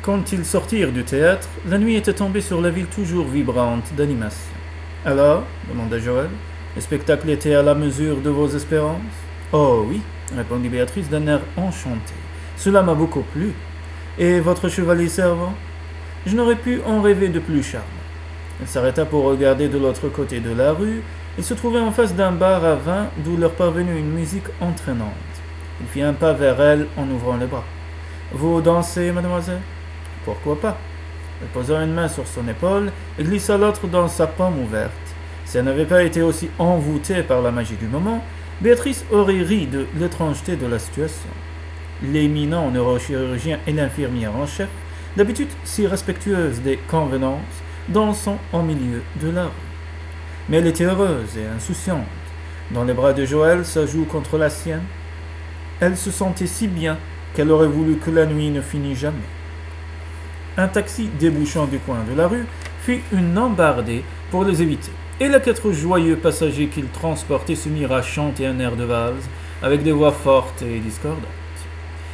Quand ils sortirent du théâtre, la nuit était tombée sur la ville toujours vibrante d'animation. Alors, demanda Joël, le spectacle était à la mesure de vos espérances? Oh oui, répondit Béatrice d'un air enchanté. Cela m'a beaucoup plu. Et votre chevalier servant? Je n'aurais pu en rêver de plus charmant. Elle s'arrêta pour regarder de l'autre côté de la rue. Il se trouvait en face d'un bar à vin d'où leur parvenait une musique entraînante. Il fit un pas vers elle en ouvrant les bras. Vous dansez, mademoiselle? Pourquoi pas? Elle posa une main sur son épaule et glissa l'autre dans sa paume ouverte. Si elle n'avait pas été aussi envoûtée par la magie du moment, Béatrice aurait ri de l'étrangeté de la situation. L'éminent neurochirurgien et l'infirmière en chef, d'habitude si respectueuse des convenances, dansant au milieu de la rue. Mais elle était heureuse et insouciante. Dans les bras de Joël, sa joue contre la sienne. Elle se sentait si bien qu'elle aurait voulu que la nuit ne finît jamais. Un taxi débouchant du coin de la rue fit une embardée pour les éviter, et les 4 joyeux passagers qu'il transportait se mirent à chanter un air de valse avec des voix fortes et discordantes.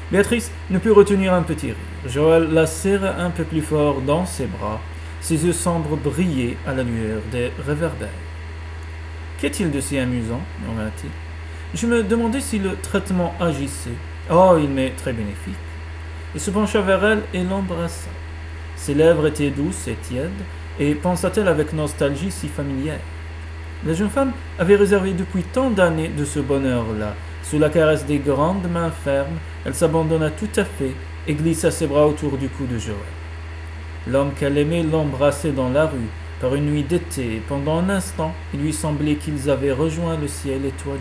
Béatrice ne put retenir un petit rire. Joël la serra un peu plus fort dans ses bras. Ses yeux sombres brillaient à la lueur des réverbères. Qu'est-il de si amusant? murmura-t-il. Je me demandais si le traitement agissait. Oh, il m'est très bénéfique. Il se pencha vers elle et l'embrassa. Ses lèvres étaient douces et tièdes, et pensa-t-elle avec nostalgie si familière. La jeune femme avait réservé depuis tant d'années de ce bonheur-là. Sous la caresse des grandes mains fermes, elle s'abandonna tout à fait et glissa ses bras autour du cou de Joël. L'homme qu'elle aimait l'embrassait dans la rue, par une nuit d'été, et pendant un instant, il lui semblait qu'ils avaient rejoint le ciel étoilé.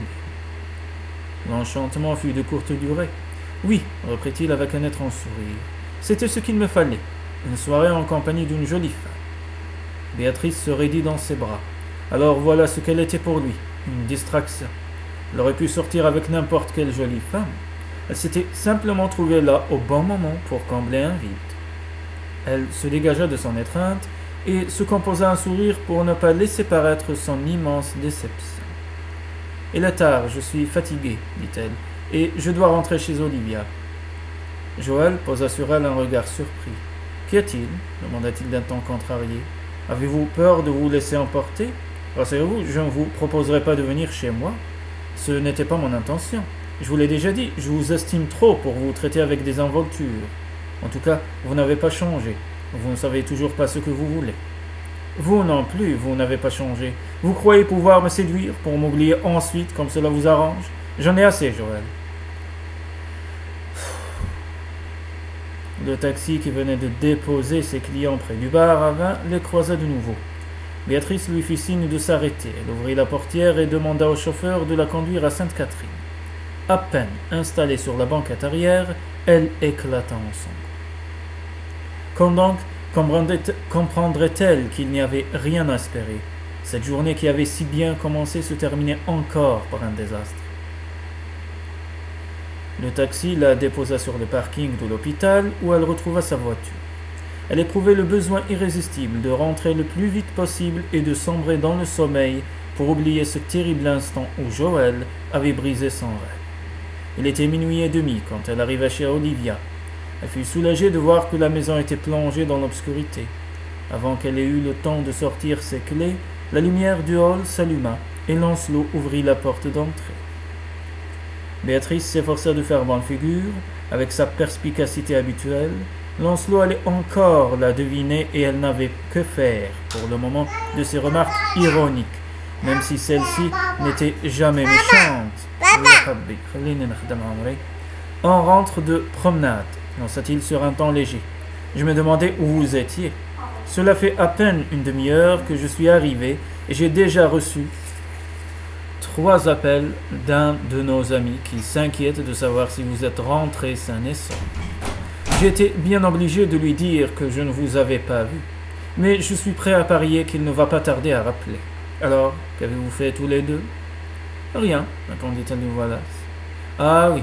L'enchantement fut de courte durée. Oui, reprit-il avec un étrange sourire. C'était ce qu'il me fallait, une soirée en compagnie d'une jolie femme. Béatrice se raidit dans ses bras. Alors voilà ce qu'elle était pour lui, une distraction. Elle aurait pu sortir avec n'importe quelle jolie femme. Elle s'était simplement trouvée là au bon moment pour combler un vide. Elle se dégagea de son étreinte et se composa un sourire pour ne pas laisser paraître son immense déception. « Il est tard, je suis fatiguée, dit-elle, et je dois rentrer chez Olivia. » Joël posa sur elle un regard surpris. « Qu'y a-t-il » demanda-t-il d'un ton contrarié. « Avez-vous peur de vous laisser emporter? Rassurez-vous, je ne vous proposerai pas de venir chez moi. Ce n'était pas mon intention. Je vous l'ai déjà dit, je vous estime trop pour vous traiter avec des involtures. En tout cas, vous n'avez pas changé. Vous ne savez toujours pas ce que vous voulez. Vous non plus, vous n'avez pas changé. Vous croyez pouvoir me séduire pour m'oublier ensuite comme cela vous arrange? J'en ai assez, Joël. » Le taxi qui venait de déposer ses clients près du bar à vin les croisa de nouveau. Béatrice lui fit signe de s'arrêter. Elle ouvrit la portière et demanda au chauffeur de la conduire à Sainte-Catherine. À peine installée sur la banquette arrière, elle éclata en sanglots. Quand donc comprendrait-elle qu'il n'y avait rien à espérer? Cette journée qui avait si bien commencé se terminait encore par un désastre. Le taxi la déposa sur le parking de l'hôpital où elle retrouva sa voiture. Elle éprouvait le besoin irrésistible de rentrer le plus vite possible et de sombrer dans le sommeil pour oublier ce terrible instant où Joël avait brisé son rêve. Il était minuit et demi quand elle arriva chez Olivia. Elle fut soulagée de voir que la maison était plongée dans l'obscurité. Avant qu'elle ait eu le temps de sortir ses clés, la lumière du hall s'alluma et Lancelot ouvrit la porte d'entrée. Béatrice s'efforça de faire bonne figure. Avec sa perspicacité habituelle, Lancelot allait encore la deviner et elle n'avait que faire, pour le moment, de ses remarques ironiques, même si celle-ci n'était jamais méchante. On rentre de promenade, lança-t-il sur un ton léger. Je me demandais où vous étiez. Cela fait à peine une demi-heure que je suis arrivé et j'ai déjà reçu 3 appels d'un de nos amis qui s'inquiète de savoir si vous êtes rentré sain et sauf. J'ai été bien obligé de lui dire que je ne vous avais pas vu, mais je suis prêt à parier qu'il ne va pas tarder à rappeler. Alors, qu'avez-vous fait tous les deux? Rien, répondit-elle d'une voix lasse. Ah oui,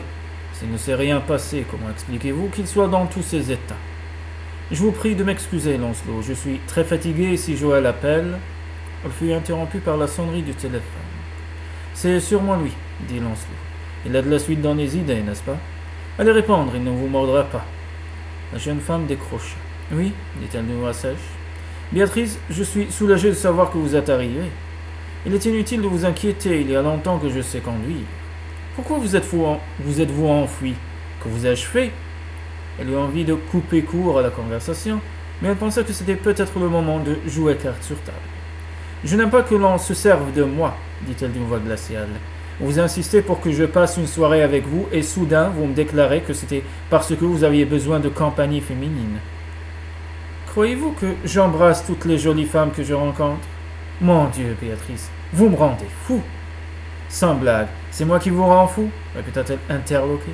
s'il ne s'est rien passé, comment expliquez-vous qu'il soit dans tous ces états? Je vous prie de m'excuser, Lancelot, je suis très fatigué et si Joël appelle... Elle fut interrompue par la sonnerie du téléphone. C'est sûrement lui, dit Lancelot. Il a de la suite dans les idées, n'est-ce pas? Allez répondre, il ne vous mordra pas. La jeune femme décrocha. Oui, dit-elle d'une voix sèche. Béatrice, je suis soulagée de savoir que vous êtes arrivée. Il est inutile de vous inquiéter, il y a longtemps que je sais conduire. Pourquoi vous êtes-vous enfui? Que vous ai-je fait? Elle eut envie de couper court à la conversation, mais elle pensa que c'était peut-être le moment de jouer carte sur table. Je n'aime pas que l'on se serve de moi, dit-elle d'une voix glaciale. Vous insistez pour que je passe une soirée avec vous et soudain vous me déclarez que c'était parce que vous aviez besoin de compagnie féminine. Croyez-vous que j'embrasse toutes les jolies femmes que je rencontre? Mon Dieu, Béatrice, vous me rendez fou. Sans blague, c'est moi qui vous rends fou, répéta-t-elle interloquée.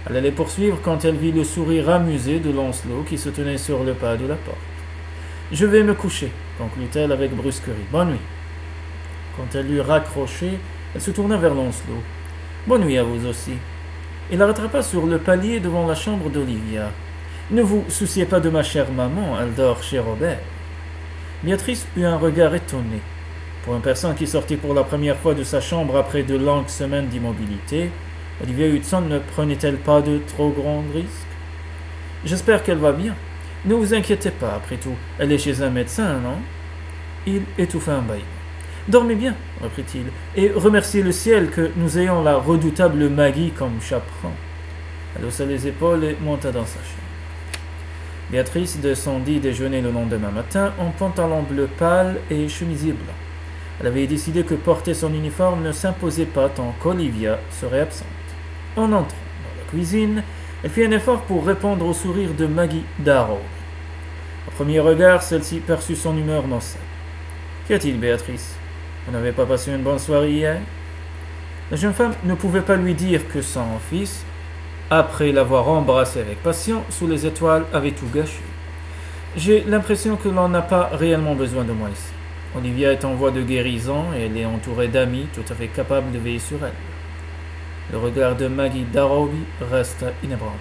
Elle allait poursuivre quand elle vit le sourire amusé de Lancelot qui se tenait sur le pas de la porte. Je vais me coucher, conclut-elle avec brusquerie. Bonne nuit. Quand elle eut raccroché, elle se tourna vers Lancelot. Bonne nuit à vous aussi. Il la rattrapa sur le palier devant la chambre d'Olivia. Ne vous souciez pas de ma chère maman, elle dort chez Robert. Béatrice eut un regard étonné. Pour une personne qui sortit pour la première fois de sa chambre après de longues semaines d'immobilité, Olivia Hudson ne prenait-elle pas de trop grands risques? J'espère qu'elle va bien. Ne vous inquiétez pas, après tout, elle est chez un médecin, non? Il étouffa un bâillement. Dormez bien, reprit-il, et remerciez le ciel que nous ayons la redoutable Maggie comme chaperon. Elle haussa les épaules et monta dans sa chambre. Béatrice descendit déjeuner le lendemain matin en pantalon bleu pâle et chemisier blanc. Elle avait décidé que porter son uniforme ne s'imposait pas tant qu'Olivia serait absente. En entrant dans la cuisine, elle fit un effort pour répondre au sourire de Maggie Darrow. Au premier regard, celle-ci perçut son humeur maussade. « Qu'y a-t-il, Béatrice? Vous n'avez pas passé une bonne soirée hier ?» La jeune femme ne pouvait pas lui dire que son fils, après l'avoir embrassé avec passion, sous les étoiles, avait tout gâché. « J'ai l'impression que l'on n'a pas réellement besoin de moi ici. Olivia est en voie de guérison et elle est entourée d'amis tout à fait capables de veiller sur elle. » Le regard de Maggie Darroby resta inébranlable.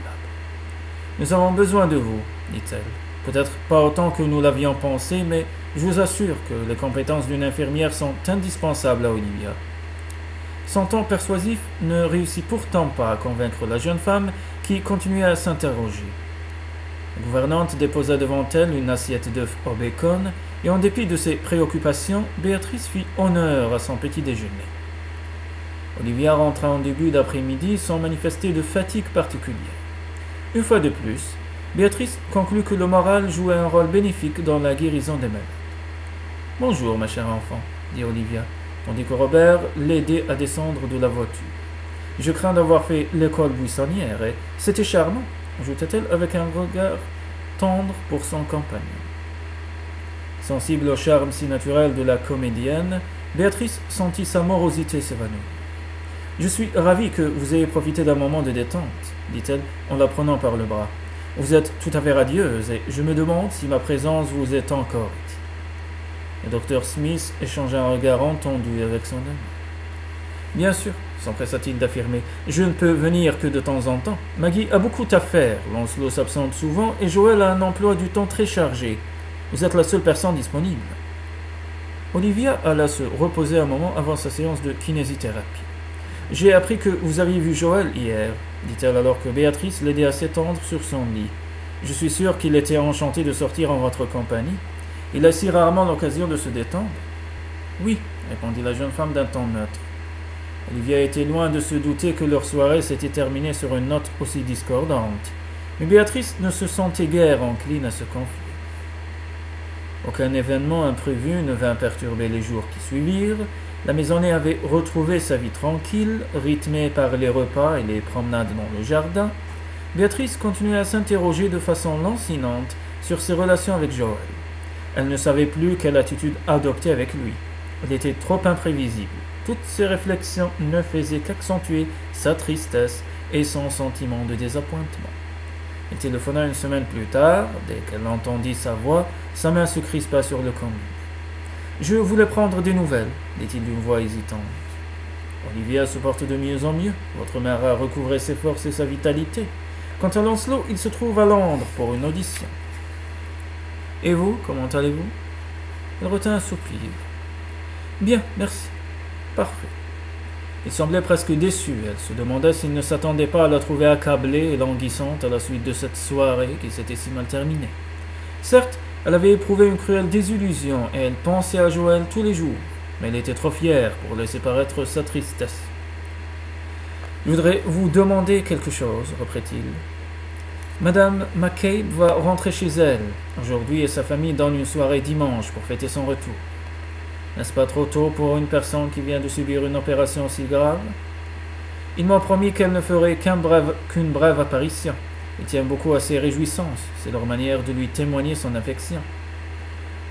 « Nous avons besoin de vous, dit-elle. Peut-être pas autant que nous l'avions pensé, mais je vous assure que les compétences d'une infirmière sont indispensables à Olivia. » Son ton persuasif ne réussit pourtant pas à convaincre la jeune femme qui continuait à s'interroger. La gouvernante déposa devant elle une assiette d'œufs au bacon, et en dépit de ses préoccupations, Béatrice fit honneur à son petit déjeuner. Olivia rentra en début d'après-midi sans manifester de fatigue particulière. Une fois de plus, Béatrice conclut que le moral jouait un rôle bénéfique dans la guérison des malades. « Bonjour, ma chère enfant, » dit Olivia, tandis que Robert l'aidait à descendre de la voiture. « Je crains d'avoir fait l'école buissonnière, et c'était charmant, » ajouta-t-elle avec un regard tendre pour son compagnon. Sensible au charme si naturel de la comédienne, Béatrice sentit sa morosité s'évanouir. « Je suis ravie que vous ayez profité d'un moment de détente, » dit-elle en la prenant par le bras. « Vous êtes tout à fait radieuse, et je me demande si ma présence vous est encore utile. » Le docteur Smith échangea un regard entendu avec son ami. « Bien sûr, » s'empressa-t-il d'affirmer, « je ne peux venir que de temps en temps. Maggie a beaucoup à faire, Lancelot s'absente souvent, et Joël a un emploi du temps très chargé. Vous êtes la seule personne disponible. » Olivia alla se reposer un moment avant sa séance de kinésithérapie. « J'ai appris que vous aviez vu Joël hier, » dit-elle alors que Béatrice l'aidait à s'étendre sur son lit. « Je suis sûre qu'il était enchanté de sortir en votre compagnie. Il a si rarement l'occasion de se détendre. »« Oui, » répondit la jeune femme d'un ton neutre. Olivia était loin de se douter que leur soirée s'était terminée sur une note aussi discordante, mais Béatrice ne se sentait guère encline à se confier. Aucun événement imprévu ne vint perturber les jours qui suivirent. La maisonnée avait retrouvé sa vie tranquille, rythmée par les repas et les promenades dans le jardin. Béatrice continuait à s'interroger de façon lancinante sur ses relations avec Joël. Elle ne savait plus quelle attitude adopter avec lui. Elle était trop imprévisible. Toutes ses réflexions ne faisaient qu'accentuer sa tristesse et son sentiment de désappointement. Elle téléphona une semaine plus tard. Dès qu'elle entendit sa voix, sa main se crispa sur le combiné. « Je voulais prendre des nouvelles, » dit-il d'une voix hésitante. « Olivia se porte de mieux en mieux. Votre mère a recouvré ses forces et sa vitalité. Quant à Lancelot, il se trouve à Londres pour une audition. »« Et vous, comment allez-vous » Elle retint un soupir. « Bien, merci. Parfait. » Il semblait presque déçu. Elle se demandait s'il ne s'attendait pas à la trouver accablée et languissante à la suite de cette soirée qui s'était si mal terminée. Certes, elle avait éprouvé une cruelle désillusion et elle pensait à Joël tous les jours, mais elle était trop fière pour laisser paraître sa tristesse. « Je voudrais vous demander quelque chose, reprit-il. Madame McCabe va rentrer chez elle aujourd'hui et sa famille donne une soirée dimanche pour fêter son retour. N'est-ce pas trop tôt pour une personne qui vient de subir une opération si grave? Ils m'ont promis qu'elle ne ferait qu'une brève apparition. Ils tiennent beaucoup à ses réjouissances, c'est leur manière de lui témoigner son affection.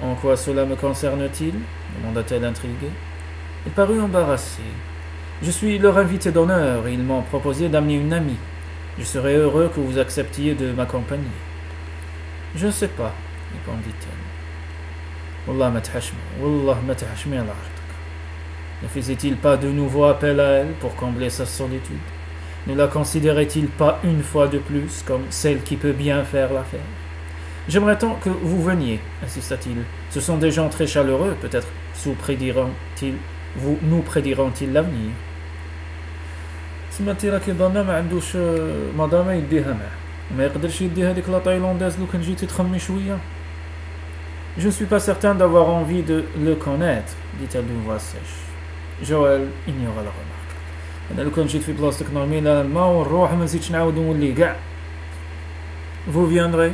En quoi cela me concerne-t-il? Demanda-t-elle intriguée. Il parut embarrassé. Je suis leur invité d'honneur et ils m'ont proposé d'amener une amie. Je serais heureux que vous acceptiez de m'accompagner. Je ne sais pas, répondit-elle. Wallah ma tahashmi ala ardak. Ne faisait-il pas de nouveau appel à elle pour combler sa solitude? Ne la considérait-il pas une fois de plus comme celle qui peut bien faire l'affaire? J'aimerais tant que vous veniez, insista-t-il. Ce sont des gens très chaleureux, peut-être nous prédiront-ils l'avenir. سمعتي راكي ضنا ما عندوش مدام يديها معاه وما يقدرش يدي هذيك لا تايلانداز لو كان جيتي تخمي شويه. Je ne suis pas certain d'avoir envie de le connaître, dit-elle d'une voix sèche. Joël ignora la remarque. أنا لو كان جيت في بلاصتك نرمي لها الماء ونروح ما نزيدش نعاود نولي كاع. Vous viendrez?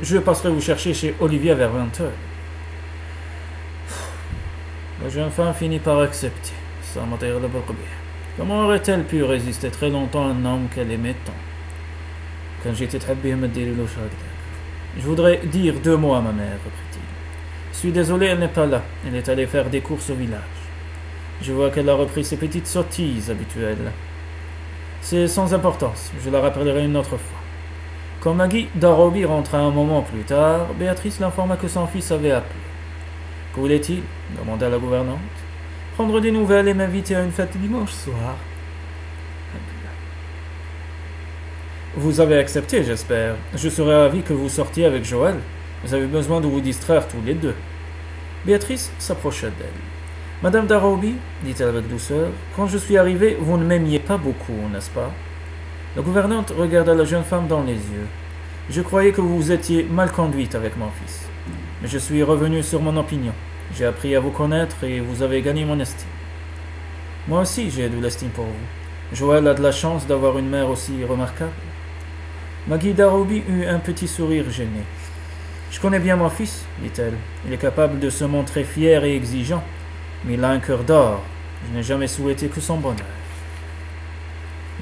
Je passerai vous chercher chez Olivia vers 20h. La jeune femme finit par accepter. Ça m'a tiré le بالقبيح. Comment aurait-elle pu résister très longtemps à un homme qu'elle aimait tant? Quand j'étais تحبيه ما ديريلوش هكذا. Je voudrais dire 2 mots à ma mère, reprit-il. Je suis désolé, elle n'est pas là. Elle est allée faire des courses au village. Je vois qu'elle a repris ses petites sottises habituelles. C'est sans importance, je la rappellerai une autre fois. Quand Maggie Darobi rentra un moment plus tard, Béatrice l'informa que son fils avait appelé. Que voulait-il? Demanda la gouvernante. Prendre des nouvelles et m'inviter à une fête dimanche soir. Vous avez accepté, j'espère. Je serais ravi que vous sortiez avec Joël. Vous avez besoin de vous distraire tous les deux. Béatrice s'approcha d'elle. Madame Darobi, dit-elle avec douceur, quand je suis arrivée, vous ne m'aimiez pas beaucoup, n'est-ce pas? La gouvernante regarda la jeune femme dans les yeux. Je croyais que vous étiez mal conduite avec mon fils. Mais je suis revenue sur mon opinion. J'ai appris à vous connaître et vous avez gagné mon estime. Moi aussi, j'ai de l'estime pour vous. Joël a de la chance d'avoir une mère aussi remarquable. Maggie Darobi eut un petit sourire gêné. Je connais bien mon fils, dit-elle. Il est capable de se montrer fier et exigeant, mais il a un cœur d'or. Je n'ai jamais souhaité que son bonheur.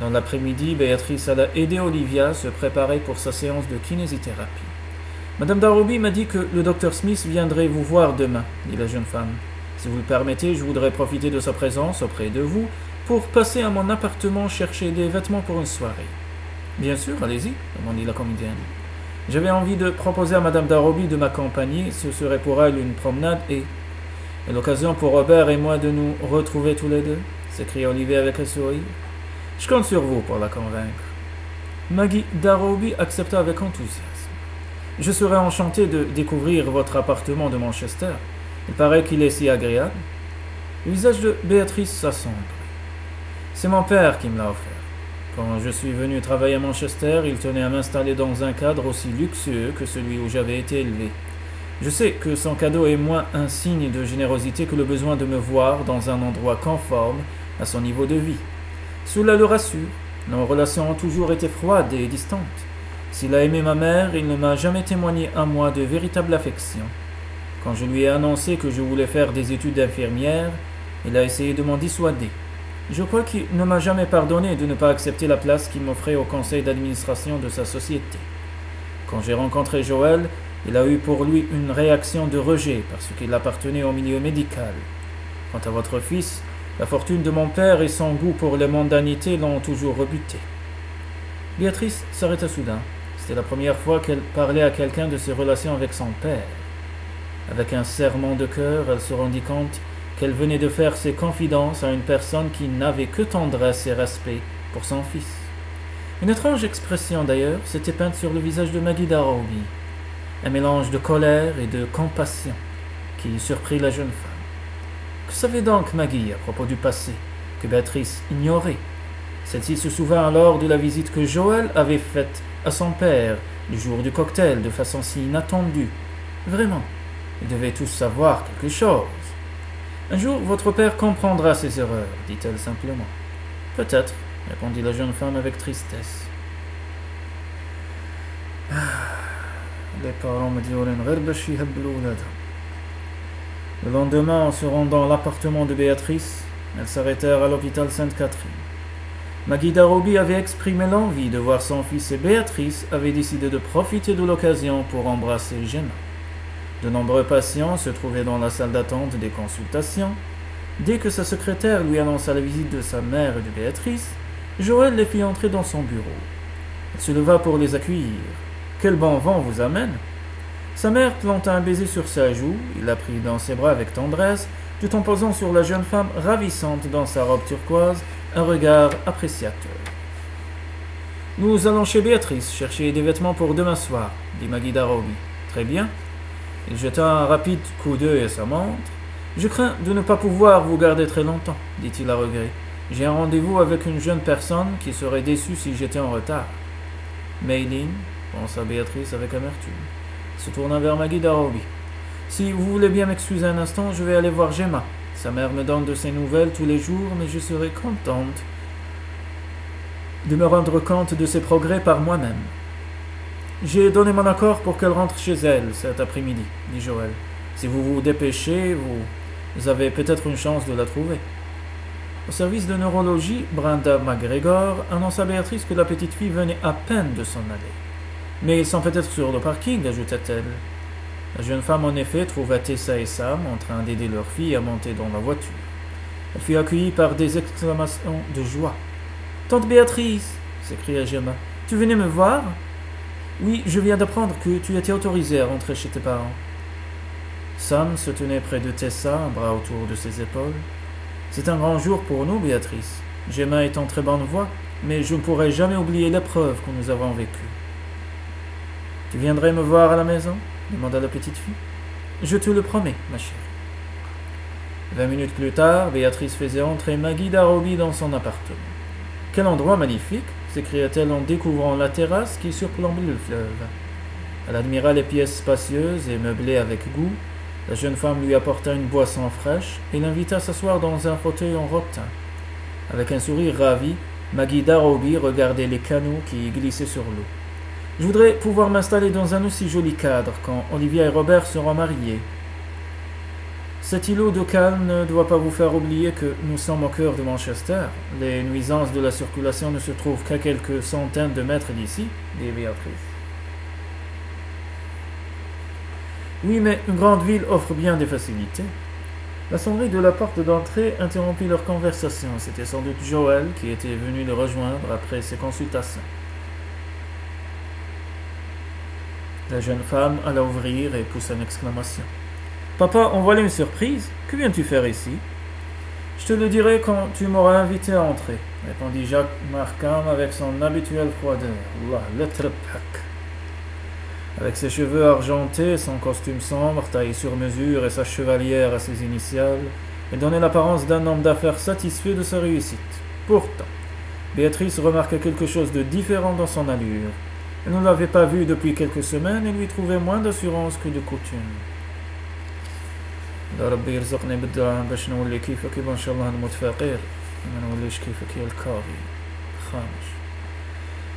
Dans l'après-midi, Béatrice alla aider Olivia à se préparer pour sa séance de kinésithérapie. Madame Darobi m'a dit que le docteur Smith viendrait vous voir demain, dit la jeune femme. Si vous le permettez, je voudrais profiter de sa présence auprès de vous pour passer à mon appartement chercher des vêtements pour une soirée. Bien sûr, allez-y, répondit la comédienne. J'avais envie de proposer à Madame Darobi de m'accompagner, ce serait pour elle une promenade et l'occasion pour Robert et moi de nous retrouver tous les deux, s'écria Olivier avec un sourire. Je compte sur vous pour la convaincre. Maggie Darobi accepta avec enthousiasme. Je serais enchanté de découvrir votre appartement de Manchester. Il paraît qu'il est si agréable. Le visage de Béatrice s'assombrit. C'est mon père qui me l'a offert. Quand je suis venu travailler à Manchester, il tenait à m'installer dans un cadre aussi luxueux que celui où j'avais été élevé. Je sais que son cadeau est moins un signe de générosité que le besoin de me voir dans un endroit conforme à son niveau de vie. Cela le rassure. Nos relations ont toujours été froides et distantes. S'il a aimé ma mère, il ne m'a jamais témoigné à moi de véritable affection. Quand je lui ai annoncé que je voulais faire des études d'infirmière, il a essayé de m'en dissuader. Je crois qu'il ne m'a jamais pardonné de ne pas accepter la place qu'il m'offrait au conseil d'administration de sa société. Quand j'ai rencontré Joël, il a eu pour lui une réaction de rejet parce qu'il appartenait au milieu médical. Quant à votre fils, la fortune de mon père et son goût pour les mondanités l'ont toujours rebuté. Béatrice s'arrêta soudain. C'était la première fois qu'elle parlait à quelqu'un de ses relations avec son père. Avec un serrement de cœur, elle se rendit compte qu'elle venait de faire ses confidences à une personne qui n'avait que tendresse et respect pour son fils. Une étrange expression d'ailleurs s'était peinte sur le visage de Maggie Darobi, un mélange de colère et de compassion qui surprit la jeune femme. Que savait donc Maggie à propos du passé, que Béatrice ignorait. Celle-ci se souvint alors de la visite que Joël avait faite à son père le jour du cocktail de façon si inattendue. Vraiment, ils devaient tous savoir quelque chose. Un jour, votre père comprendra ses erreurs, dit-elle simplement. Peut-être, répondit la jeune femme avec tristesse. Les parents me disent le lendemain, en se rendant à l'appartement de Béatrice, elles s'arrêtèrent à l'hôpital Sainte-Catherine. Maggie Darobi avait exprimé l'envie de voir son fils et Béatrice avait décidé de profiter de l'occasion pour embrasser Gemma. De nombreux patients se trouvaient dans la salle d'attente des consultations. Dès que sa secrétaire lui annonça la visite de sa mère et de Béatrice, Joël les fit entrer dans son bureau. Elle se leva pour les accueillir. « Quel bon vent vous amène ?» Sa mère planta un baiser sur sa joue, il la prit dans ses bras avec tendresse, tout en posant sur la jeune femme ravissante dans sa robe turquoise un regard appréciateur. « Nous allons chez Béatrice chercher des vêtements pour demain soir, dit Maggie Darobi. Très bien. Il jeta un rapide coup d'œil à sa montre. Je crains de ne pas pouvoir vous garder très longtemps, dit-il à regret. J'ai un rendez-vous avec une jeune personne qui serait déçue si j'étais en retard. Mayline, pensa Béatrice avec amertume, se tourna vers Maggie Darobi. Si vous voulez bien m'excuser un instant, je vais aller voir Gemma. Sa mère me donne de ses nouvelles tous les jours, mais je serai contente de me rendre compte de ses progrès par moi-même. J'ai donné mon accord pour qu'elle rentre chez elle cet après-midi, dit Joël. Si vous vous dépêchez, vous avez peut-être une chance de la trouver. Au service de neurologie, Brenda McGregor annonça à Béatrice que la petite fille venait à peine de s'en aller. Mais ils sont peut-être sur le parking, ajouta-t-elle. La jeune femme, en effet, trouva Tessa et Sam en train d'aider leur fille à monter dans la voiture. Elle fut accueillie par des exclamations de joie. « Tante Béatrice !» s'écria Gemma. « Tu venais me voir ?»« Oui, je viens d'apprendre que tu étais autorisée à rentrer chez tes parents. » Sam se tenait près de Tessa, un bras autour de ses épaules. « C'est un grand jour pour nous, Béatrice. Gemma est en très bonne voie, mais je ne pourrai jamais oublier l'épreuve que nous avons vécue. »« Tu viendrais me voir à la maison ?» demanda la petite fille. « Je te le promets, ma chérie. » 20 minutes plus tard, Béatrice faisait entrer Maggie Darobi dans son appartement. « Quel endroit magnifique !» s'écria-t-elle en découvrant la terrasse qui surplombait le fleuve. Elle admira les pièces spacieuses et meublées avec goût. La jeune femme lui apporta une boisson fraîche et l'invita à s'asseoir dans un fauteuil en rotin. Avec un sourire ravi, Maggie Darobi regardait les canaux qui glissaient sur l'eau. « Je voudrais pouvoir m'installer dans un aussi joli cadre quand Olivia et Robert seront mariés. Cet îlot de calme ne doit pas vous faire oublier que nous sommes au cœur de Manchester. Les nuisances de la circulation ne se trouvent qu'à quelques centaines de mètres d'ici, dit Béatrice. Oui, mais une grande ville offre bien des facilités. La sonnerie de la porte d'entrée interrompit leur conversation. C'était sans doute Joël qui était venu les rejoindre après ses consultations. La jeune femme alla ouvrir et poussa une exclamation. « Papa, on voilà une surprise. Que viens-tu faire ici ?»« Je te le dirai quand tu m'auras invité à entrer, » répondit Jacques Markham avec son habituelle froideur. « Avec ses cheveux argentés, son costume sombre, taillé sur mesure et sa chevalière à ses initiales, il donnait l'apparence d'un homme d'affaires satisfait de sa réussite. Pourtant, Béatrice remarqua quelque chose de différent dans son allure. Elle ne l'avait pas vu depuis quelques semaines et lui trouvait moins d'assurance que de coutume.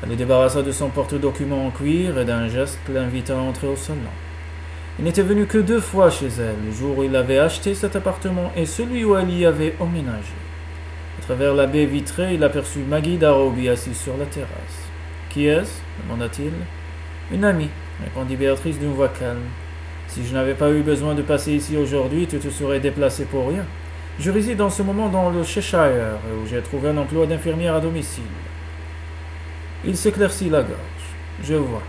Elle le débarrassa de son porte-documents en cuir et d'un geste l'invita à entrer au salon. Il n'était venu que 2 fois chez elle, le jour où il avait acheté cet appartement et celui où elle y avait emménagé. À travers la baie vitrée, il aperçut Maggie Darobi assise sur la terrasse. « Qui est-ce » demanda-t-il. « Une amie » répondit Béatrice d'une voix calme. « Si je n'avais pas eu besoin de passer ici aujourd'hui, tu te serais déplacé pour rien. Je réside en ce moment dans le Cheshire, où j'ai trouvé un emploi d'infirmière à domicile. » Il s'éclaircit la gorge. « Je vois. »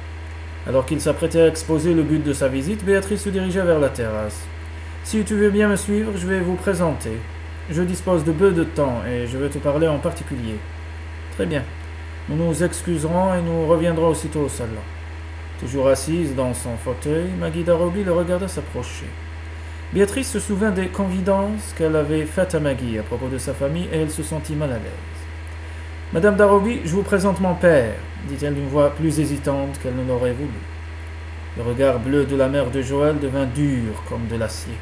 Alors qu'il s'apprêtait à exposer le but de sa visite, Béatrice se dirigea vers la terrasse. « Si tu veux bien me suivre, je vais vous présenter. Je dispose de peu de temps et je veux te parler en particulier. »« Très bien. Nous nous excuserons et nous reviendrons aussitôt au salon. » Toujours assise dans son fauteuil, Maggie Darobi le regarda s'approcher. Béatrice se souvint des confidences qu'elle avait faites à Maggie à propos de sa famille et elle se sentit mal à l'aise. Madame Darroby, je vous présente mon père, dit-elle d'une voix plus hésitante qu'elle ne l'aurait voulu. Le regard bleu de la mère de Joël devint dur comme de l'acier,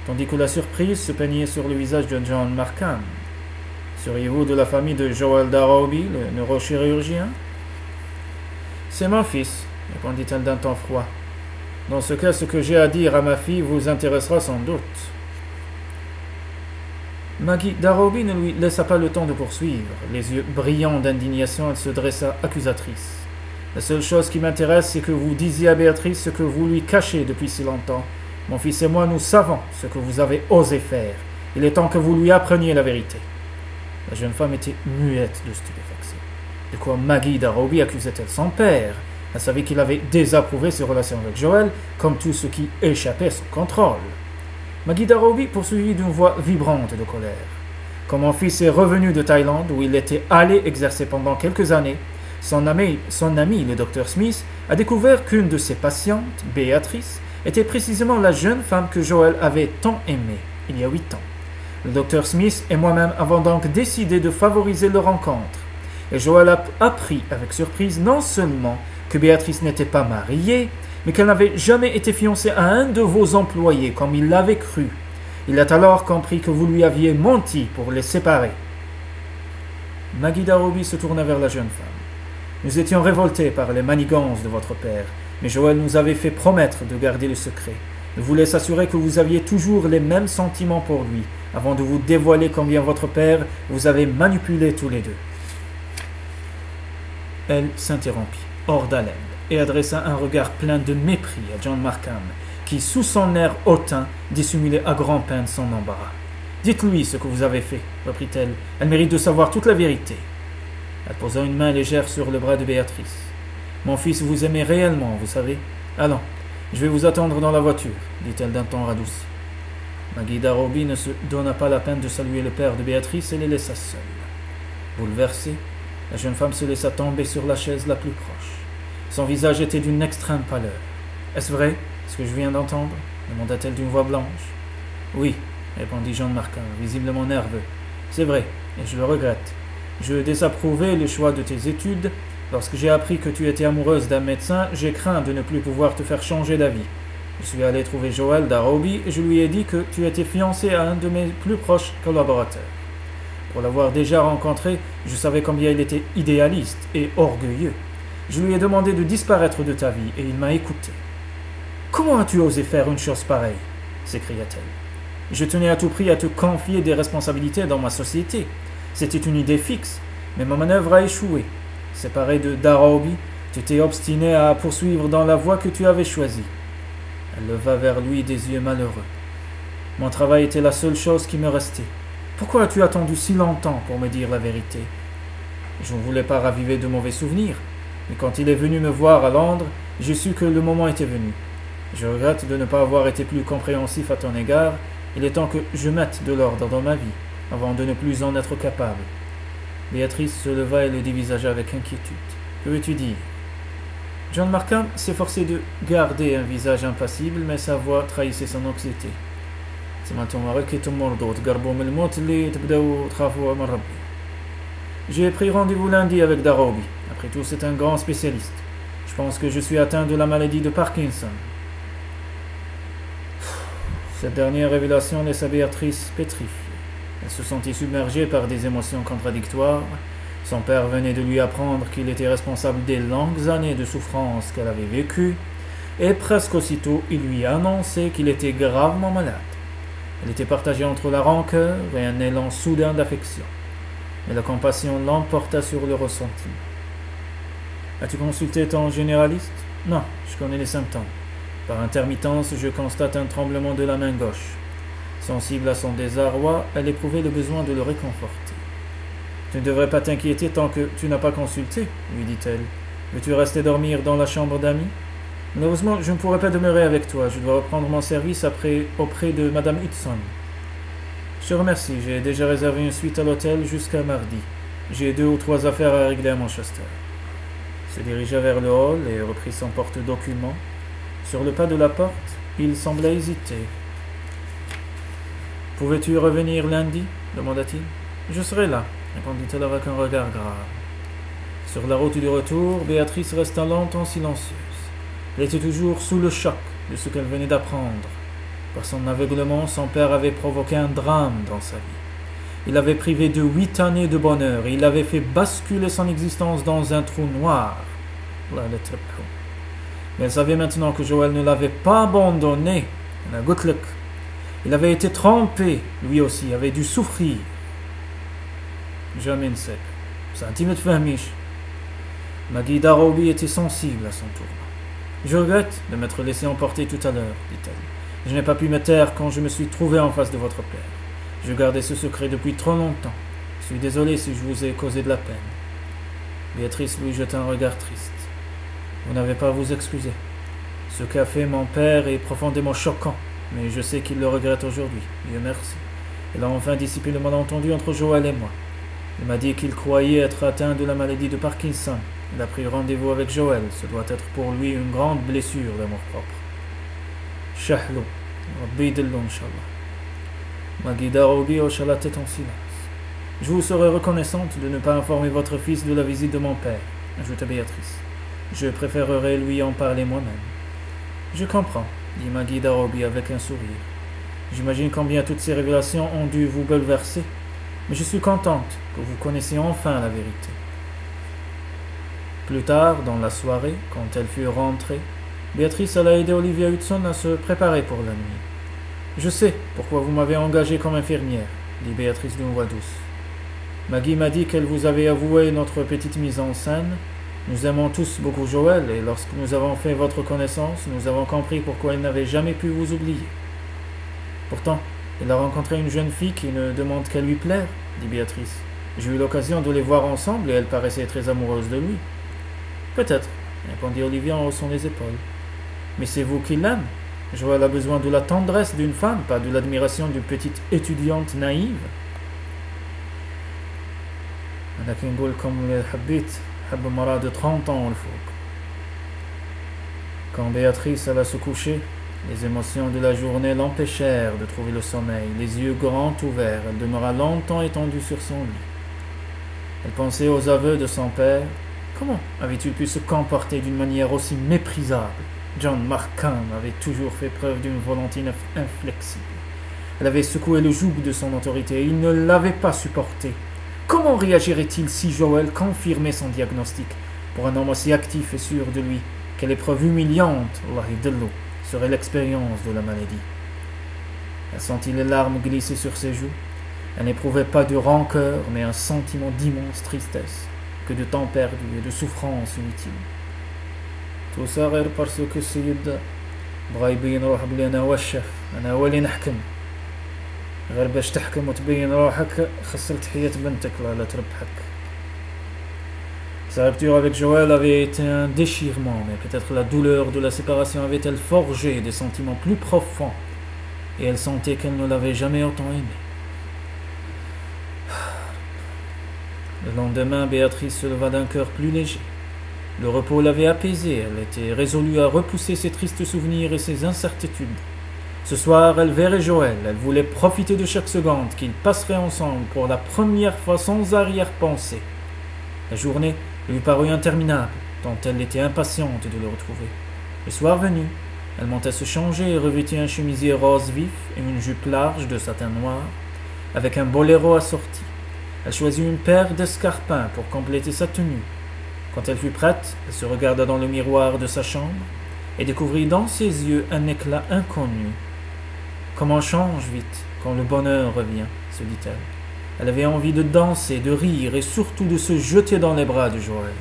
tandis que la surprise se peignait sur le visage de John Markham. Seriez-vous de la famille de Joël Darroby, le neurochirurgien? C'est mon fils, répondit-elle d'un ton froid. Dans ce cas, ce que j'ai à dire à ma fille vous intéressera sans doute. Maggie Darroby ne lui laissa pas le temps de poursuivre. Les yeux brillants d'indignation, elle se dressa accusatrice. La seule chose qui m'intéresse, c'est que vous disiez à Béatrice ce que vous lui cachez depuis si longtemps. Mon fils et moi, nous savons ce que vous avez osé faire. Il est temps que vous lui appreniez la vérité. La jeune femme était muette de stupéfaction. De quoi Maggie Darroby accusait-elle son père? Elle savait qu'il avait désapprouvé ses relations avec Joël, comme tout ce qui échappait à son contrôle. Maggie Darroby poursuivit d'une voix vibrante de colère. Quand mon fils est revenu de Thaïlande, où il était allé exercer pendant quelques années, son ami, le docteur Smith, a découvert qu'une de ses patientes, Béatrice, était précisément la jeune femme que Joël avait tant aimée, il y a 8 ans. Le docteur Smith et moi-même avons donc décidé de favoriser leur rencontre. Et Joël a appris avec surprise non seulement que Béatrice n'était pas mariée, mais qu'elle n'avait jamais été fiancée à un de vos employés, comme il l'avait cru. Il a alors compris que vous lui aviez menti pour les séparer. Maggie Darroby se tourna vers la jeune femme. Nous étions révoltés par les manigances de votre père, mais Joël nous avait fait promettre de garder le secret. Il voulait s'assurer que vous aviez toujours les mêmes sentiments pour lui, avant de vous dévoiler combien votre père vous avait manipulé tous les deux. Elle s'interrompit, hors d'haleine, et adressa un regard plein de mépris à John Markham, qui, sous son air hautain, dissimulait à grand-peine son embarras. « Dites-lui ce que vous avez fait, reprit-elle. Elle mérite de savoir toute la vérité. » Elle posa une main légère sur le bras de Béatrice. « Mon fils vous aimait réellement, vous savez. Allons, je vais vous attendre dans la voiture, dit-elle d'un ton radouci. Maggie Darroby ne se donna pas la peine de saluer le père de Béatrice et les laissa seuls. Bouleversée, la jeune femme se laissa tomber sur la chaise la plus proche. Son visage était d'une extrême pâleur. « Est-ce vrai, ce que je viens d'entendre » demanda-t-elle d'une voix blanche. « Oui, » répondit John Markham, visiblement nerveux. « C'est vrai, et je le regrette. Je désapprouvais le choix de tes études. Lorsque j'ai appris que tu étais amoureuse d'un médecin, j'ai craint de ne plus pouvoir te faire changer d'avis. Je suis allé trouver Joël Darroby et je lui ai dit que tu étais fiancé à un de mes plus proches collaborateurs. Pour l'avoir déjà rencontré, je savais combien il était idéaliste et orgueilleux. Je lui ai demandé de disparaître de ta vie et il m'a écouté. « Comment as-tu osé faire une chose pareille » s'écria-t-elle. « Je tenais à tout prix à te confier des responsabilités dans ma société. C'était une idée fixe, mais ma manœuvre a échoué. Séparé de Darroby, tu t'es obstiné à poursuivre dans la voie que tu avais choisie. » Elle leva vers lui des yeux malheureux. « Mon travail était la seule chose qui me restait. Pourquoi as-tu attendu si longtemps pour me dire la vérité ? Je ne voulais pas raviver de mauvais souvenirs, mais quand il est venu me voir à Londres, j'ai su que le moment était venu. Je regrette de ne pas avoir été plus compréhensif à ton égard. Il est temps que je mette de l'ordre dans ma vie, avant de ne plus en être capable. » Béatrice se leva et le dévisagea avec inquiétude. « Que veux-tu dire » John Markham s'efforçait de garder un visage impassible, mais sa voix trahissait son anxiété. J'ai pris rendez-vous lundi avec Darroby. Après tout, c'est un grand spécialiste. Je pense que je suis atteint de la maladie de Parkinson. Cette dernière révélation laissa Béatrice pétrifiée. Elle se sentit submergée par des émotions contradictoires. Son père venait de lui apprendre qu'il était responsable des longues années de souffrance qu'elle avait vécues, et presque aussitôt il lui annonçait qu'il était gravement malade. Elle était partagée entre la rancœur et un élan soudain d'affection, mais la compassion l'emporta sur le ressentiment. « As-tu consulté ton généraliste ?»« Non, je connais les symptômes. Par intermittence, je constate un tremblement de la main gauche. » Sensible à son désarroi, elle éprouvait le besoin de le réconforter. « Tu ne devrais pas t'inquiéter tant que tu n'as pas consulté, » lui dit-elle. « Veux-tu rester dormir dans la chambre d'amis ? Malheureusement, je ne pourrai pas demeurer avec toi. Je dois reprendre mon service auprès de Madame Hudson. »« Je te remercie. J'ai déjà réservé une suite à l'hôtel jusqu'à mardi. J'ai 2 ou 3 affaires à régler à Manchester. » Il se dirigea vers le hall et reprit son porte-documents. Sur le pas de la porte, il semblait hésiter. Pouvais-tu revenir lundi demanda-t-il. Je serai là, répondit-elle avec un regard grave. Sur la route du retour, Béatrice resta longtemps silencieuse. Elle était toujours sous le choc de ce qu'elle venait d'apprendre. Par son aveuglement, son père avait provoqué un drame dans sa vie. Il l'avait privé de 8 années de bonheur et il avait fait basculer son existence dans un trou noir. Mais elle savait maintenant que Joël ne l'avait pas abandonné. Il avait été trompé, lui aussi, avait dû souffrir. Jamais ne sait. Sentiment de fahmish. Maggie Darobi était sensible à son tournant. Je regrette de m'être laissé emporter tout à l'heure, dit-elle. Je n'ai pas pu me taire quand je me suis trouvé en face de votre père. Je gardais ce secret depuis trop longtemps. Je suis désolé si je vous ai causé de la peine. Béatrice lui jeta un regard triste. Vous n'avez pas à vous excuser. Ce qu'a fait mon père est profondément choquant, mais je sais qu'il le regrette aujourd'hui. Dieu merci. Il a enfin dissipé le malentendu entre Joël et moi. Il m'a dit qu'il croyait être atteint de la maladie de Parkinson. Il a pris rendez-vous avec Joël. Ce doit être pour lui une grande blessure d'amour-propre. Shahlo, Rabbi Dillo, Inch'Allah. Maggie Darobi hocha la tête en silence. Je vous serais reconnaissante de ne pas informer votre fils de la visite de mon père, ajouta Béatrice. Je préférerais lui en parler moi-même. Je comprends, dit Maggie Darobi avec un sourire. J'imagine combien toutes ces révélations ont dû vous bouleverser, mais je suis contente que vous connaissiez enfin la vérité. Plus tard, dans la soirée, quand elle fut rentrée, Béatrice alla aider Olivia Hudson à se préparer pour la nuit. Je sais pourquoi vous m'avez engagée comme infirmière, dit Béatrice d'une voix douce. Maggie m'a dit qu'elle vous avait avoué notre petite mise en scène. Nous aimons tous beaucoup Joël, et lorsque nous avons fait votre connaissance, nous avons compris pourquoi il n'avait jamais pu vous oublier. Pourtant, il a rencontré une jeune fille qui ne demande qu'à lui plaire, dit Béatrice. J'ai eu l'occasion de les voir ensemble et elle paraissait très amoureuse de lui. Peut-être, répondit Olivia en haussant les épaules. Mais c'est vous qui l'aimez. Joël a besoin de la tendresse d'une femme, pas de l'admiration d'une petite étudiante naïve. لكن نقول لكم اللي حبيت حب مرأة de 30 ans الفوق. Quand Béatrice alla se coucher, les émotions de la journée l'empêchèrent de trouver le sommeil. Les yeux grands ouverts, elle demeura longtemps étendue sur son lit. Elle pensait aux aveux de son père. Comment avait-il pu se comporter d'une manière aussi méprisable? John Markham avait toujours fait preuve d'une volonté inflexible. Elle avait secoué le joug de son autorité et il ne l'avait pas supporté. Comment réagirait-il si Joël confirmait son diagnostic? Pour un homme aussi actif et sûr de lui, quelle épreuve humiliante, serait l'expérience de la maladie. Elle sentit les larmes glisser sur ses joues. Elle n'éprouvait pas de rancœur, mais un sentiment d'immense tristesse, que de temps perdu et de souffrance inutile. Tout ça parce que السيد بغا يبين روح بلي انا هو الشاف انا هو اللي نحكم غير باش تحكم وتبين روحك خسرت حياة بنتك لا تربحك. Sa rupture avec Joël avait été un déchirement, mais peut-être la douleur de la séparation avait-elle forgé des sentiments plus profonds, et elle sentait qu'elle ne l'avait jamais autant aimé. Le lendemain, Béatrice se leva d'un cœur plus léger. Le repos l'avait apaisée, elle était résolue à repousser ses tristes souvenirs et ses incertitudes. Ce soir, elle verrait Joël, elle voulait profiter de chaque seconde qu'ils passeraient ensemble pour la première fois sans arrière-pensée. La journée lui parut interminable, tant elle était impatiente de le retrouver. Le soir venu, elle monta se changer et revêtit un chemisier rose vif et une jupe large de satin noir, avec un boléro assorti. Elle choisit une paire d'escarpins pour compléter sa tenue. Quand elle fut prête, elle se regarda dans le miroir de sa chambre et découvrit dans ses yeux un éclat inconnu. « Comment change vite quand le bonheur revient » se dit-elle. Elle avait envie de danser, de rire et surtout de se jeter dans les bras de Joël.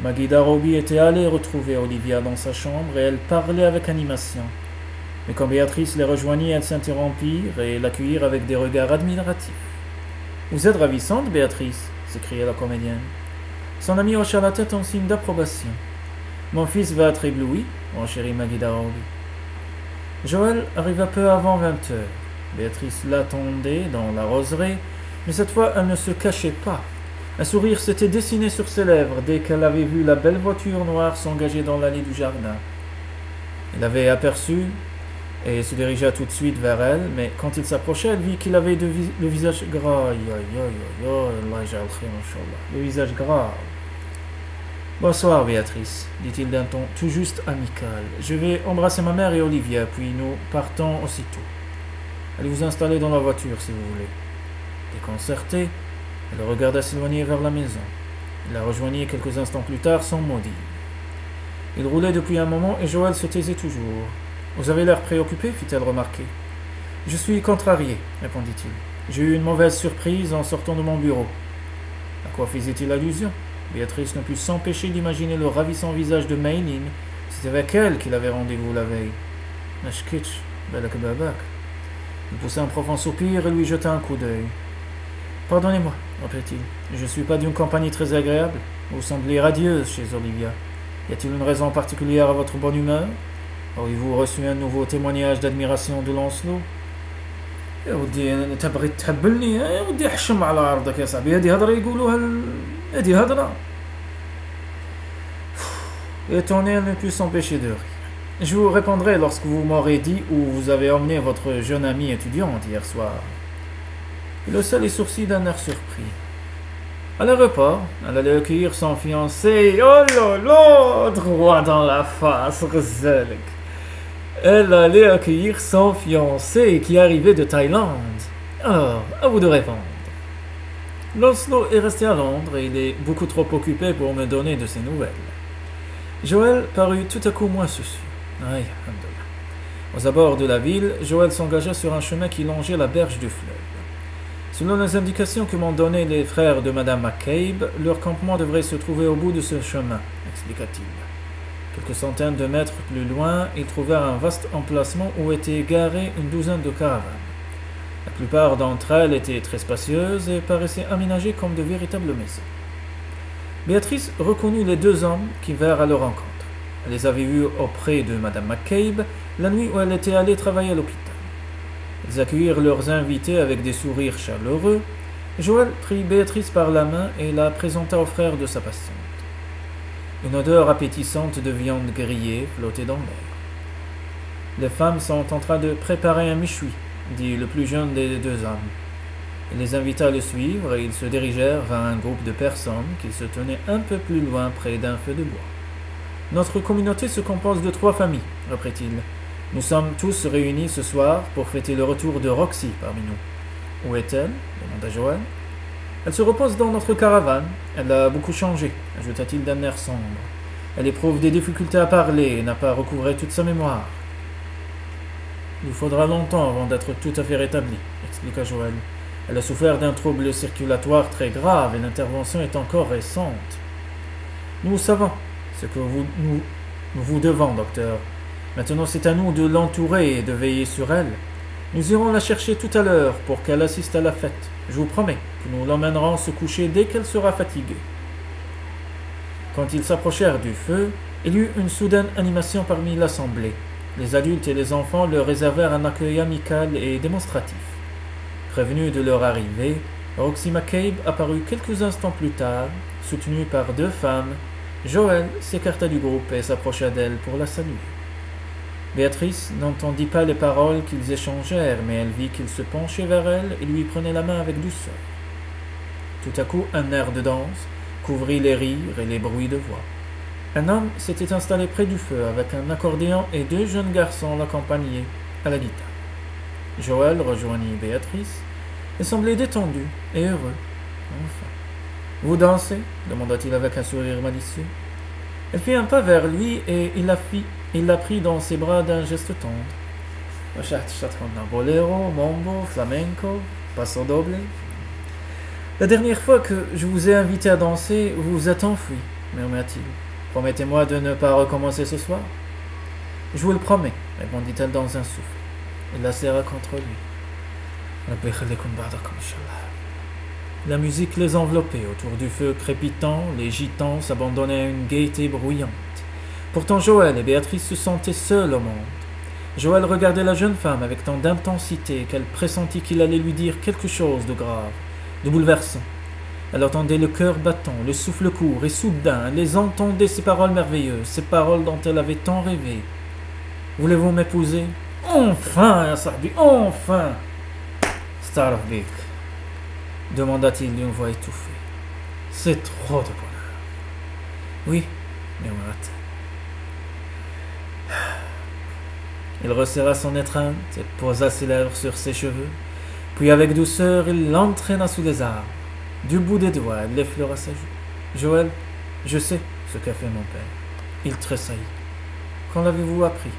Maggie Darobi était allée retrouver Olivia dans sa chambre et elle parlait avec animation. Mais quand Béatrice les rejoignit, elles s'interrompirent et l'accueillirent avec des regards admiratifs. « Vous êtes ravissante, Béatrice » s'écria la comédienne. Son amie hocha la tête en signe d'approbation. « Mon fils va être ébloui » renchérit Maggie Darobi. Joël arriva peu avant 20 heures. Béatrice l'attendait dans la roseraie, mais cette fois elle ne se cachait pas. Un sourire s'était dessiné sur ses lèvres dès qu'elle avait vu la belle voiture noire s'engager dans l'allée du jardin. Elle avait aperçu et se dirigea tout de suite vers elle, mais quand il s'approcha, elle vit qu'il avait le visage gras. Aïe, aïe, aïe, aïe, Allah yaj'al khayr, Inch'Allah. Le visage gras. Bonsoir, Béatrice, dit-il d'un ton tout juste amical. Je vais embrasser ma mère et Olivia, puis nous partons aussitôt. Allez vous installer dans la voiture, si vous voulez. Déconcertée, elle le regarda s'éloigner vers la maison. Il la rejoignit quelques instants plus tard sans mot dire. Il roulait depuis un moment et Joël se taisait toujours. « Vous avez l'air préoccupé, fit-elle remarquer. « Je suis contrarié, répondit-il. J'ai eu une mauvaise surprise en sortant de mon bureau. À quoi faisait-il allusion? Béatrice ne put s'empêcher d'imaginer le ravissant visage de Mayline. C'était avec elle qu'il avait rendez-vous la veille. Nashkitch, belak babak. Il poussa un profond soupir et lui jeta un coup d'œil. Pardonnez-moi, reprit-il. Je ne suis pas d'une compagnie très agréable. Vous semblez radieuse chez Olivia. Y a-t-il une raison particulière à votre bonne humeur? Auriez-vous reçu un nouveau témoignage d'admiration de Lancelot? يا ودي انت بغيت تحبلني يا ودي حشم على عرضك يا صاحبي هذه هضره يقولوها هذه هضره. Étonné, elle ne put s'empêcher de rire. Je vous répondrai lorsque vous m'aurez dit où vous avez emmené votre jeune amie étudiante hier soir. Il haussa les sourcils d'un air surpris. À l'aéroport, elle allait accueillir son fiancé. Oh là là, droit dans la face, Ghazalek. Elle allait accueillir son fiancé qui arrivait de Thaïlande. Alors, à vous de répondre. Lancelot est resté à Londres et il est beaucoup trop occupé pour me donner de ses nouvelles. Joël parut tout à coup moins soucieux. Aïe, alhamdoulilah. Aux abords de la ville, Joël s'engagea sur un chemin qui longeait la berge du fleuve. Selon les indications que m'ont données les frères de Madame McCabe, leur campement devrait se trouver au bout de ce chemin, expliqua-t-il. Quelques centaines de mètres plus loin, ils trouvèrent un vaste emplacement où étaient garées une douzaine de caravanes. La plupart d'entre elles étaient très spacieuses et paraissaient aménagées comme de véritables maisons. Béatrice reconnut les deux hommes qui vinrent à leur rencontre. Elle les avait vus auprès de Madame McCabe la nuit où elle était allée travailler à l'hôpital. Ils accueillirent leurs invités avec des sourires chaleureux. Joël prit Béatrice par la main et la présenta au frère de sa patiente. Une odeur appétissante de viande grillée flottait dans l'air. « Les femmes sont en train de préparer un méchoui, » dit le plus jeune des deux hommes. Il les invita à le suivre et ils se dirigèrent vers un groupe de personnes qui se tenaient un peu plus loin près d'un feu de bois. « Notre communauté se compose de 3 familles, » reprit-il. « Nous sommes tous réunis ce soir pour fêter le retour de Roxy parmi nous. »« Où est-elle » demanda Joël. « Elle se repose dans notre caravane. Elle a beaucoup changé, » ajouta-t-il d'un air sombre. « Elle éprouve des difficultés à parler et n'a pas recouvré toute sa mémoire. »« Il vous faudra longtemps avant d'être tout à fait rétablie, » expliqua Joël. « Elle a souffert d'un trouble circulatoire très grave et l'intervention est encore récente. »« Nous savons ce que nous vous devons, docteur. Maintenant, c'est à nous de l'entourer et de veiller sur elle. Nous irons la chercher tout à l'heure pour qu'elle assiste à la fête. Je vous promets que nous l'emmènerons se coucher dès qu'elle sera fatiguée. » Quand ils s'approchèrent du feu, il y eut une soudaine animation parmi l'assemblée. Les adultes et les enfants leur réservèrent un accueil amical et démonstratif. Prévenus de leur arrivée, Roxy McCabe apparut quelques instants plus tard, soutenue par 2 femmes. Joël s'écarta du groupe et s'approcha d'elle pour la saluer. Béatrice n'entendit pas les paroles qu'ils échangèrent, mais elle vit qu'il se penchait vers elle et lui prenait la main avec douceur. Tout à coup, un air de danse couvrit les rires et les bruits de voix. Un homme s'était installé près du feu avec un accordéon et 2 jeunes garçons l'accompagnaient à la guitare. Joël rejoignit Béatrice et semblait détendu et heureux. Enfin. « Vous dansez » demanda-t-il avec un sourire malicieux. Elle fit un pas vers lui et il la prit dans ses bras d'un geste tendre. « Bolero, mambo, flamenco, paso doble. » « La dernière fois que je vous ai invité à danser, vous vous êtes enfui, murmura-t-il. « Promettez-moi de ne pas recommencer ce soir. »« Je vous le promets, répondit-elle dans un souffle. Il la serra contre lui. La musique les enveloppait. Autour du feu crépitant, les gitans s'abandonnaient à une gaieté bruyante. Pourtant Joël et Béatrice se sentaient seuls au monde. Joël regardait la jeune femme avec tant d'intensité qu'elle pressentit qu'il allait lui dire quelque chose de grave, de bouleversant. Elle entendait le cœur battant, le souffle court, et soudain, elle les entendait ces paroles merveilleuses, ces paroles dont elle avait tant rêvé. « Voulez-vous m'épouser ?»« Enfin, ya sahbi, enfin! Starf bik, demanda-t-il d'une voix étouffée. C'est trop de bonheur. Oui, murmura-t-elle. Il resserra son étreinte et posa ses lèvres sur ses cheveux, puis avec douceur il l'entraîna sous les arbres. Du bout des doigts, elle l'effleura sa joue. Joël, je sais ce qu'a fait mon père. Il tressaillit. Quand l'avez-vous appris?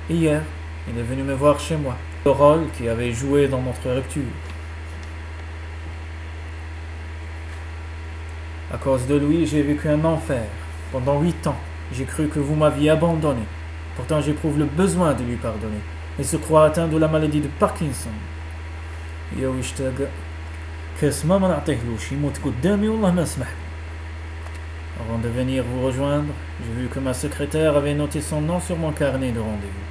Hier, il est venu me voir chez moi. Le rôle qu'il avait joué dans notre rupture. À cause de lui, j'ai vécu un enfer. Pendant 8 ans, j'ai cru que vous m'aviez abandonné. Pourtant, j'éprouve le besoin de lui pardonner. Il se croit atteint de la maladie de Parkinson. Avant de venir vous rejoindre, j'ai vu que ma secrétaire avait noté son nom sur mon carnet de rendez-vous.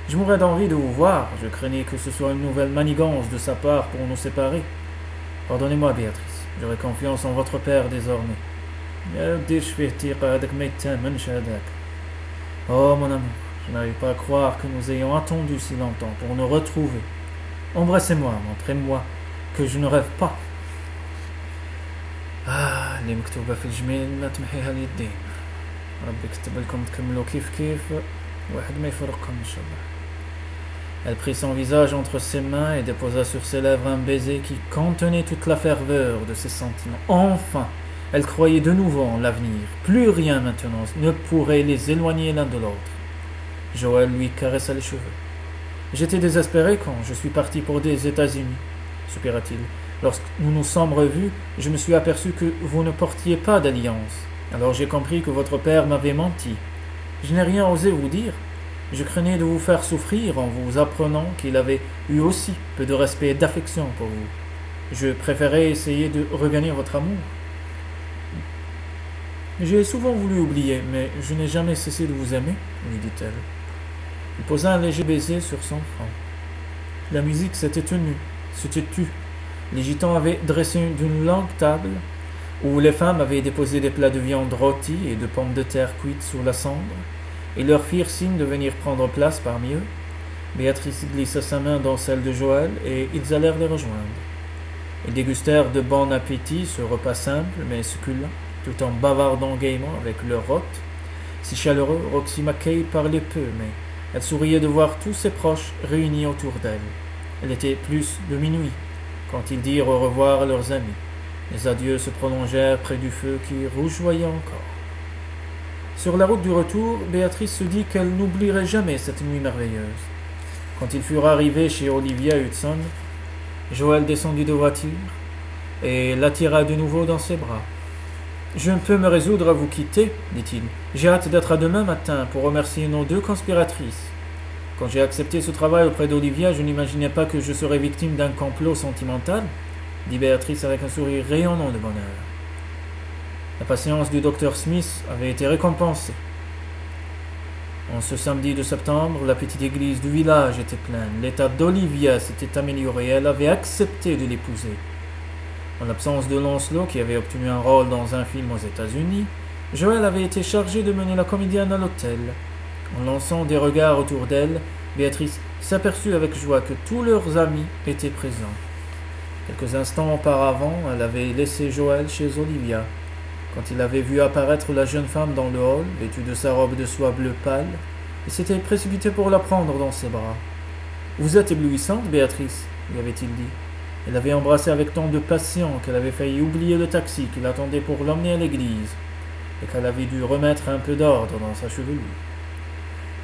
Je mourrais d'envie de vous voir. Je craignais que ce soit une nouvelle manigance de sa part pour nous séparer. Pardonnez-moi, Béatrice. J'aurai confiance en votre père désormais. Oh, mon amour, je n'arrive pas à croire que nous ayons attendu si longtemps pour nous retrouver. Embrassez-moi, montrez-moi que je ne rêve pas. اللي مكتوبة في الجميل لا تمحيها اليدين. ربي كتب لكم تكملوا كيف واحد ما يفرقكم إن شاء الله. Elle prit son visage entre ses mains et déposa sur ses lèvres un baiser qui contenait toute la ferveur de ses sentiments. Enfin, elle croyait de nouveau en l'avenir. Plus rien maintenant ne pourrait les éloigner l'un de l'autre. Joël lui caressa les cheveux. J'étais désespéré quand je suis parti pour des États-Unis, soupira-t-il. Lorsque nous nous sommes revus, je me suis aperçu que vous ne portiez pas d'alliance. Alors j'ai compris que votre père m'avait menti. Je n'ai rien osé vous dire. Je craignais de vous faire souffrir en vous apprenant qu'il avait eu aussi peu de respect et d'affection pour vous. Je préférais essayer de regagner votre amour. J'ai souvent voulu oublier, mais je n'ai jamais cessé de vous aimer, lui dit-elle. Il posa un léger baiser sur son front. La musique s'était tue. Les gitans avaient dressé d'une longue table où les femmes avaient déposé des plats de viande rôtie et de pommes de terre cuites sur la cendre et leur firent signe de venir prendre place parmi eux. Béatrice glissa sa main dans celle de Joël et ils allèrent les rejoindre. Ils dégustèrent de bon appétit ce repas simple mais succulent, tout en bavardant gaiement avec leur hôte. Si chaleureux, Roxy Mackay parlait peu, mais elle souriait de voir tous ses proches réunis autour d'elle. Elle était plus de minuit quand ils dirent au revoir à leurs amis. Les adieux se prolongèrent près du feu qui rougeoyait encore. Sur la route du retour, Béatrice se dit qu'elle n'oublierait jamais cette nuit merveilleuse. Quand ils furent arrivés chez Olivia Hudson, Joël descendit de voiture et l'attira de nouveau dans ses bras. « Je ne peux me résoudre à vous quitter, dit-il. J'ai hâte d'être à demain matin pour remercier nos 2 conspiratrices. Quand j'ai accepté ce travail auprès d'Olivia, je n'imaginais pas que je serais victime d'un complot sentimental, dit Béatrice avec un sourire rayonnant de bonheur. La patience du docteur Smith avait été récompensée. En ce samedi de septembre, la petite église du village était pleine. L'état d'Olivia s'était amélioré. Elle avait accepté de l'épouser. En l'absence de Lancelot, qui avait obtenu un rôle dans un film aux États-Unis, Joël avait été chargé de mener la comédienne à l'hôtel. En lançant des regards autour d'elle, Béatrice s'aperçut avec joie que tous leurs amis étaient présents. Quelques instants auparavant, elle avait laissé Joël chez Olivia. Quand il avait vu apparaître la jeune femme dans le hall, vêtue de sa robe de soie bleu pâle, il s'était précipité pour la prendre dans ses bras. « Vous êtes éblouissante, Béatrice, » lui avait-il dit. Elle l'avait embrassé avec tant de passion qu'elle avait failli oublier le taxi qui l'attendait pour l'emmener à l'église, et qu'elle avait dû remettre un peu d'ordre dans sa chevelure.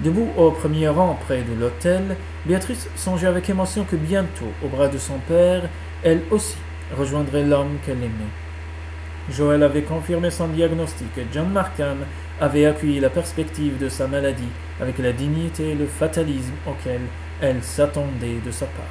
Debout au premier rang près de l'autel, Béatrice songeait avec émotion que bientôt, au bras de son père, elle aussi rejoindrait l'homme qu'elle aimait. Joël avait confirmé son diagnostic et John Markham avait accueilli la perspective de sa maladie avec la dignité et le fatalisme auquel elle s'attendait de sa part.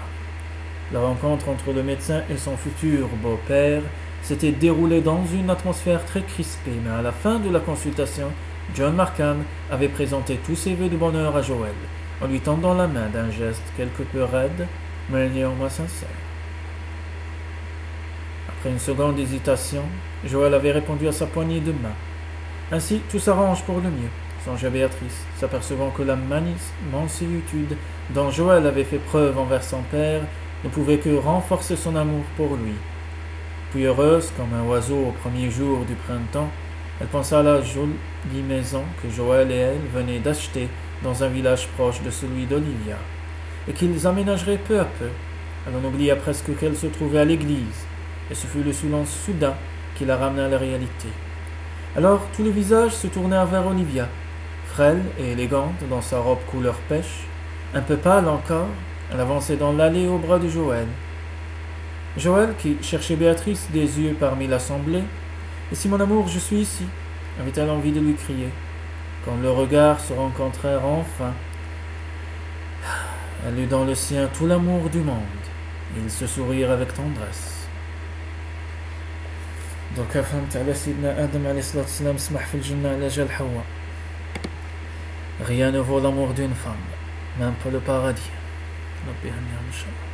La rencontre entre le médecin et son futur beau-père s'était déroulée dans une atmosphère très crispée, mais à la fin de la consultation, John Markham avait présenté tous ses vœux de bonheur à Joël, en lui tendant la main d'un geste quelque peu raide, mais néanmoins sincère. Après une seconde hésitation, Joël avait répondu à sa poignée de main. « Ainsi, tout s'arrange pour le mieux. songea Béatrice, s'apercevant que la mansuétude dont Joël avait fait preuve envers son père ne pouvait que renforcer son amour pour lui. Puis heureuse comme un oiseau au premier jour du printemps, elle pensa à la jolie maison que Joël et elle venaient d'acheter dans un village proche de celui d'Olivia, et qu'ils aménageraient peu à peu. Elle en oublia presque qu'elle se trouvait à l'église, et ce fut le silence soudain qui la ramena à la réalité. Alors tous les visages se tournèrent vers Olivia, frêle et élégante dans sa robe couleur pêche, un peu pâle encore, elle avançait dans l'allée au bras de Joël. Joël, qui cherchait Béatrice des yeux parmi l'assemblée, « Et si mon amour, je suis ici » avait-elle envie de lui crier. Quand leurs regards se rencontrèrent enfin, elle eut dans le sien tout l'amour du monde, et ils se sourirent avec tendresse. Donc, فهمت على سيدنا آدم عليه الصلاة والسلام سمح في الجنة على جال حواء. Rien ne vaut l'amour d'une femme, même pas le paradis. ربي يهنيها إن شاء الله.